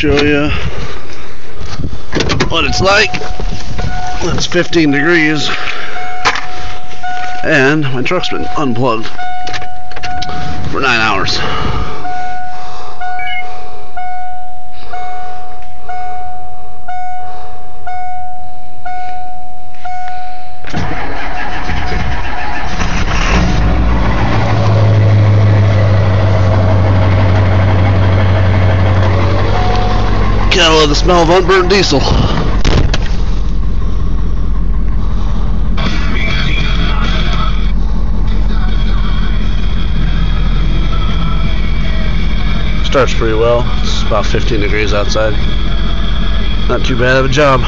show you what it's like. It's 15 degrees and my truck's been unplugged for 9 hours. Gotta love the smell of unburned diesel. Starts pretty well. It's about 15 degrees outside. Not too bad of a job.